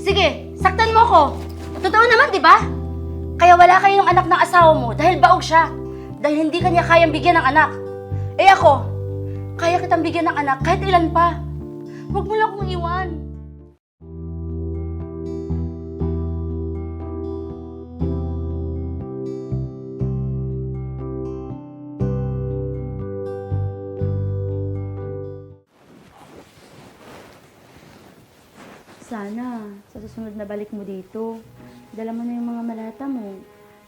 Sige, saktan mo ko. Totoo naman, di ba? Kaya wala kayong anak ng asawa mo dahil baog siya. Dahil hindi kanya kayang bigyan ng anak. Eh ako, kaya kitang bigyan ng anak kahit ilan pa. Huwag mo lang akong iwan. Sana, sa susunod na balik mo dito, dala mo na yung mga malata mo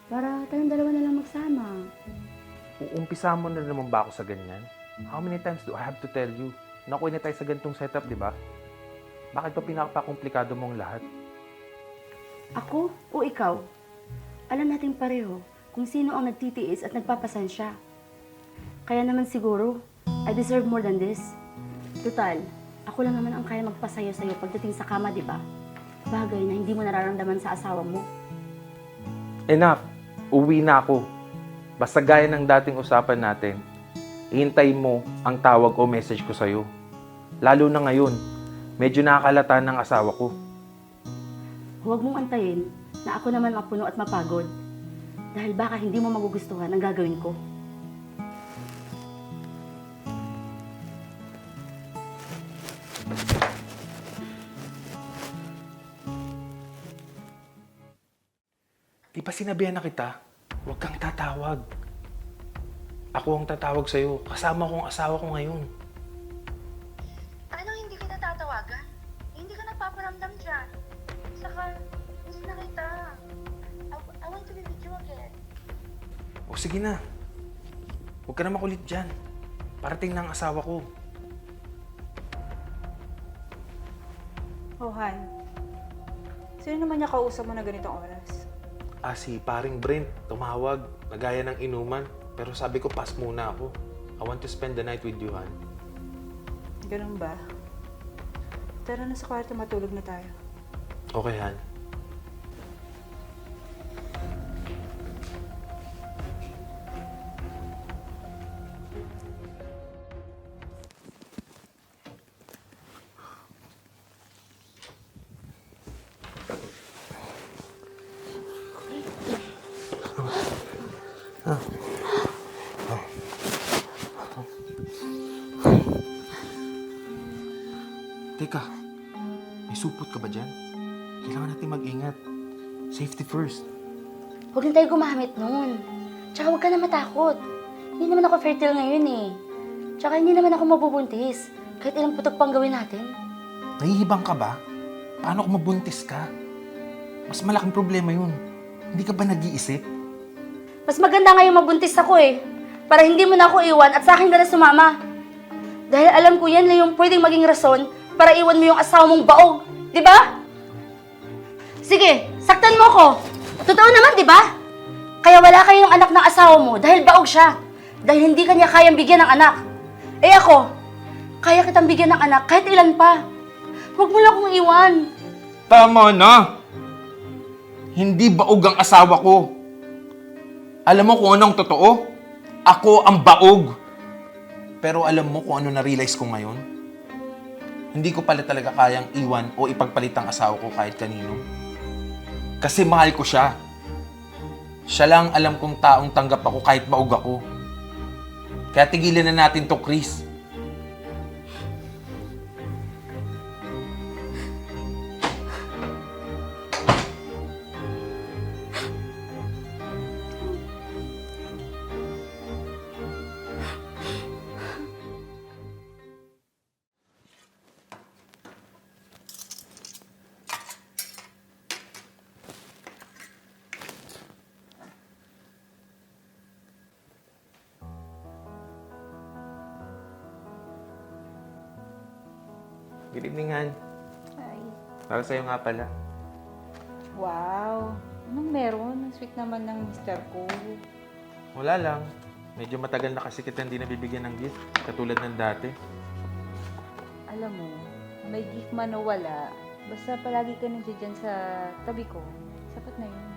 para tayong dalawa na lang magsama. Uumpisa mo na naman ba ako sa ganyan? How many times do I have to tell you? Nakuha na tayo sa ganitong setup, di ba? Bakit pa pinakapakomplikado mong lahat? Ako o ikaw? Alam nating pareho kung sino ang nagtitiis at nagpapasensya. Kaya naman siguro, I deserve more than this. Total, ako lang naman ang kaya magpasaya sa'yo pagdating sa kama, di ba? Bagay na hindi mo nararamdaman sa asawa mo. Enough! Uwi na ako. Basta gaya ng dating usapan natin, ihintay mo ang tawag o message ko sa'yo. Lalo na ngayon, medyo nakakalata ng asawa ko. Huwag mong antayin na ako naman mapuno at mapagod. Dahil baka hindi mo magugustuhan ang gagawin ko. Di ba sinabihan na kita? Huwag kang tatawag. Ako ang tatawag sa'yo. Kasama ko ang asawa ko ngayon. Anong hindi kita tatawagan? Hindi ka nagpaparamdam dyan. Saka, miss na kita. I want to be with you again. O sige na. Huwag ka na makulit dyan. Parating na ang asawa ko. Oh, Han. Sino naman niya kausap mo na ganitong oras? Si paring Brent, tumawag. Nagaya ng inuman. Pero sabi ko, pass muna ako. I want to spend the night with you, Han. Ganun ba? Tara na sa kwarto, matulog na tayo. Okay, Han. Teka, may supot ka ba dyan? Kailangan natin mag-ingat. Safety first. Huwag na tayo gumamit nun. Tsaka huwag ka na matakot. Hindi naman ako fertile ngayon eh. Tsaka hindi naman ako mabubuntis. Kahit ilang putok pang gawin natin. Nahihibang ka ba? Paano kung mabuntis ka? Mas malaking problema yun. Hindi ka ba nag-iisip? Mas maganda ngayon mabuntis ako eh. Para hindi mo na ako iwan at sa akin ka na sumama. Dahil alam ko yan lang yung pwedeng maging rason para iwan mo yung asawa mong baog. Di ba? Sige, saktan mo ko. Totoo naman, di ba? Kaya wala kayong anak ng asawa mo dahil baog siya. Dahil hindi kanya kayang bigyan ng anak. Eh ako, kaya kitang bigyan ng anak kahit ilan pa. Huwag mo lang akong iwan. Tama na! Hindi baog ang asawa ko. Alam mo kung anong totoo? Ako ang baog. Pero alam mo kung ano na-realize ko ngayon? Hindi ko pala talaga kayang iwan o ipagpalit ang asawa ko kahit kanino. Kasi mahal ko siya. Siya lang alam kong taong tanggap ako kahit baog ako. Kaya tigilan na natin to, Chris. Good evening, Han. Ay, Para sa'yo nga pala. wow. Anong meron? Ang sweet naman ng mister ko. Wala lang. Medyo matagal na kasi kita hindi nabibigyan ng gift. Katulad ng dati. Alam mo, may gift man o wala, basta palagi ka nandiyan dyan sa tabi ko. Sapat na yun.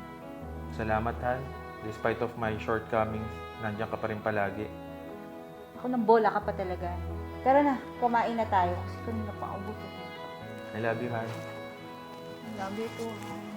Salamat, Han. Despite of my shortcomings, nandiyan ka pa rin palagi. Ako ng bola ka pa talaga. No? Tara na, kumain na tayo kasi kanina pa ako busog. I love you, Han. Love you too.